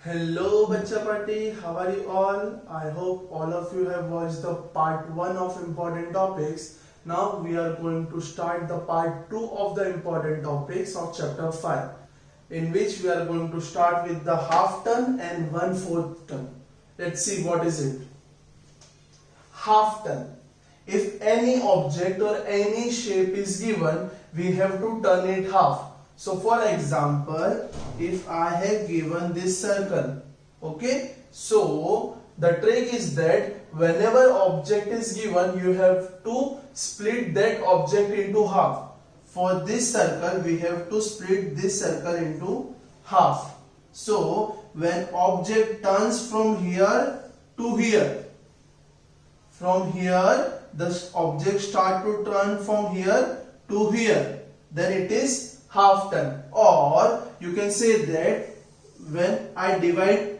Hello Bachcha Party, how are you all? I hope all of you have watched the part 1 of important topics. Now we are going to start the part 2 of the important topics of chapter 5, in which we are going to start with the half turn and 1/4 turn. Let's see what is it. Half turn. If any object or any shape is given, we have to turn it half. So for example, if I have given this circle, okay, so the trick is that whenever object is given, you have to split that object into half. For this circle, we have to split this circle into half. So when object turns from here to here, from here the object start to turn from here to here, then it is half turn. Or you can say that when I divide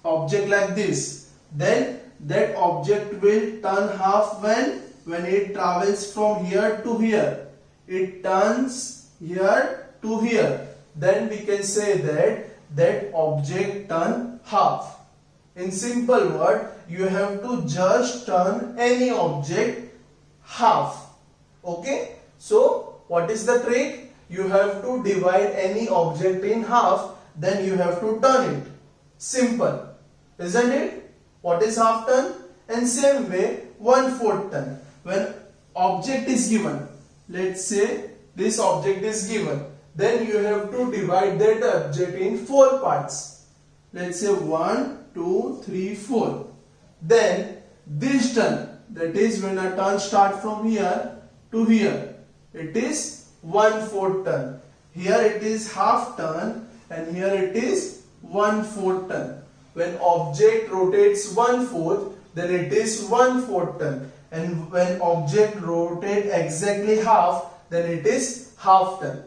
object like this, then that object will turn half when it travels from here to here. It turns here to here. Then we can say that object turn half. In simple word, you have to just turn any object half. Okay? So what is the trick? You have to divide any object in half, then you have to turn it. Simple, isn't it? What is half turn? And same way 1/4 turn. When object is given, let's say this object is given, then you have to divide that object in 4 parts. Let's say 1, 2, 3, 4. Then this turn, that is when a turn start from here to here, it is 1/4 turn. Here it is half turn and here it is 1/4 turn. When object rotates 1/4, then it is 1/4 turn. And when object rotate exactly half, then it is half turn.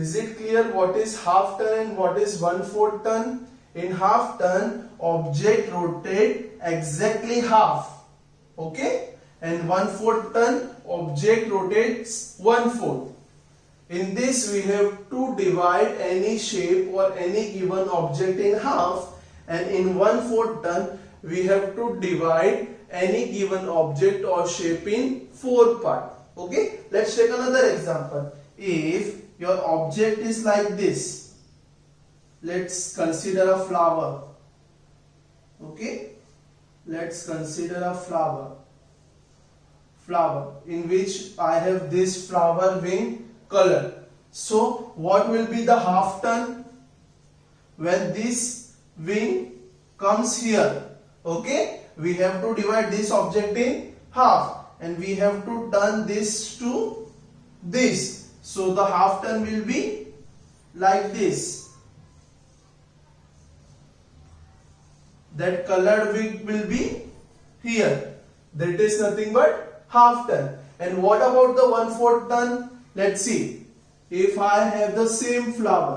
Is it clear what is half turn and what is 1/4 turn? In half turn, object rotate exactly half. Okay? And 1/4 turn, object rotates 1/4. In this, we have to divide any shape or any given object in half, and in 1/4 turn, we have to divide any given object or shape in 4 parts. Okay? Let's take another example. If your object is like this, let's consider a flower. Okay? Let's consider a flower. In which I have this flower wing color. So what will be the half turn? When this wing comes here, okay, we have to divide this object in half and we have to turn this to this. So the half turn will be like this. That colored wing will be here. That is nothing but half turn. And what about the 1/4 turn? Let's see. If I have the same flower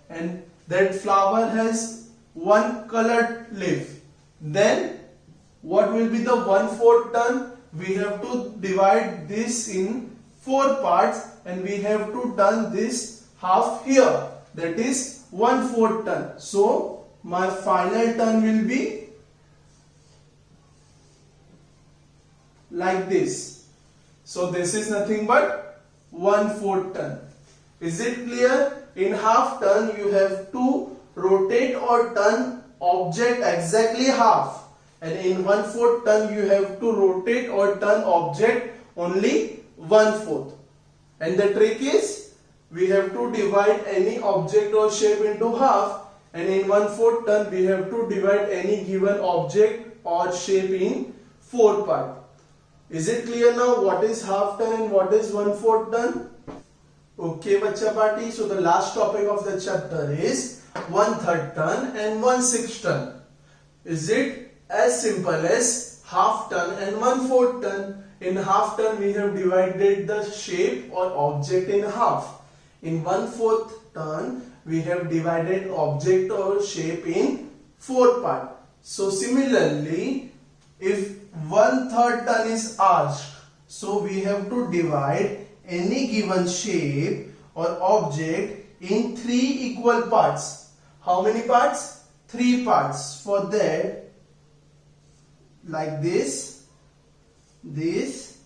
and that flower has one colored leaf, then what will be the 1/4 turn? We have to divide this in 4 parts and we have to turn this half here. That is 1/4 turn. So my final turn will be like this. So this is nothing but 1/4 turn. Is it clear? In half turn, you have to rotate or turn object exactly half, and in 1/4 turn, you have to rotate or turn object only 1/4. And the trick is, we have to divide any object or shape into half, and in 1/4 turn, we have to divide any given object or shape in 4 parts. Is it clear now what is half turn and what is 1/4 turn? Okay, Bachcha Party. So the last topic of the chapter is 1/3 turn and 1/6 turn. Is it as simple as half turn and 1/4 turn? In half turn, we have divided the shape or object in half. In 1/4 turn, we have divided object or shape in 4 parts. So similarly, if 1/3 turn is asked, so we have to divide any given shape or object in 3 equal parts. How many parts? 3 parts. For that, like this, this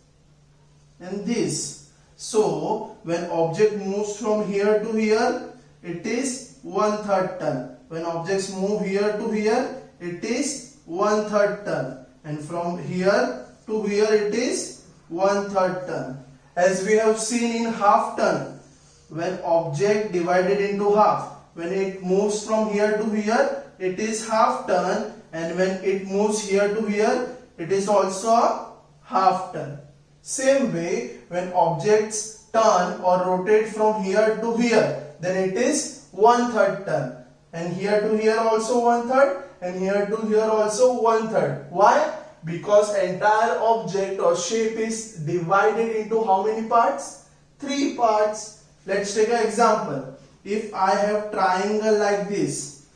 and this. So when object moves from here to here, it is 1/3 ton. When objects move here to here, it is 1/3 ton. And from here to here, it is 1/3 ton. As we have seen in half ton, when object divided into half, when it moves from here to here, it is half ton, and when it moves here to here, it is also half ton. Same way, when objects turn or rotate from here to here, then it is 1/3 ton, and here to here also 1/3, and here to here also 1/3. Why? Because entire object or shape is divided into how many parts? 3 parts. Let's take an example. If I have triangle like this,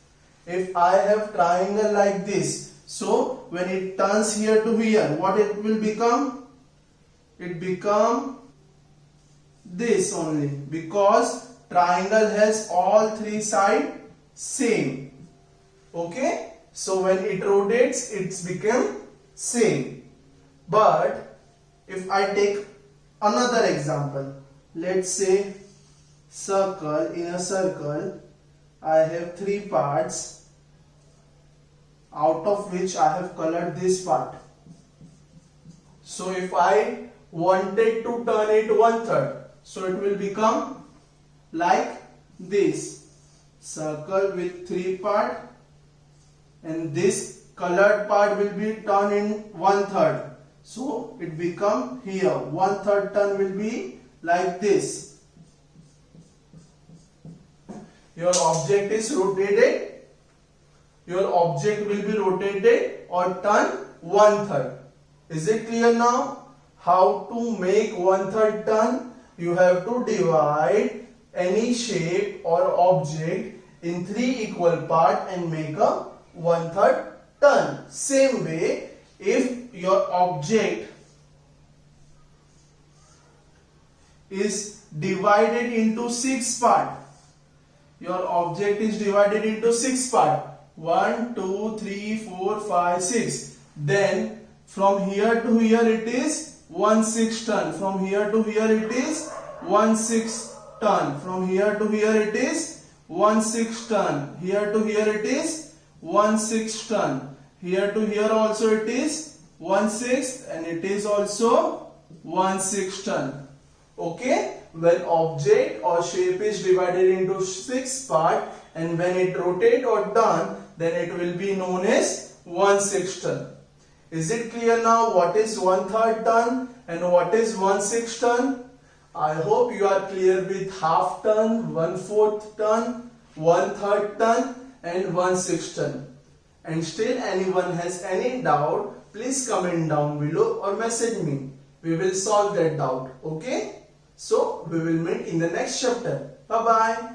so when it turns here to here, what it will become? It become this only, because triangle has all 3 sides same. Okay, so when it rotates, it's become same. But if I take another example, let's say circle. In a circle, I have 3 parts, out of which I have colored this part. So if I wanted to turn it 1/3, so it will become like this. Circle with 3 parts, and this colored part will be turned in 1/3. So it become here 1/3 turn will be like this. Your object is rotated. Your object will be rotated or turned 1/3. Is it clear now? How to make 1/3 turn? You have to divide any shape or object in 3 equal parts and make a 1/3 turn. Same way, if your object is divided into 6 parts, your object is divided into 6 parts, 1, 2, 3, 4, 5, 6, then from here to here it is 1/6 ton, from here to here it is 1/6 ton, from here to here it is 1/6 ton, here to here it is 1/6 ton, here to here also it is 1/6, and it is also 1/6 ton. Okay, when object or shape is divided into 6 parts and when it rotate or turn, then it will be known as 1/6 ton. Is it clear now what is 1/3 ton and what is 1/6 ton? I hope you are clear with half ton, 1/4 ton, 1/3 ton and 1/6 ton. And still anyone has any doubt, please comment down below or message me. We will solve that doubt. Okay? So we will meet in the next chapter. Bye bye.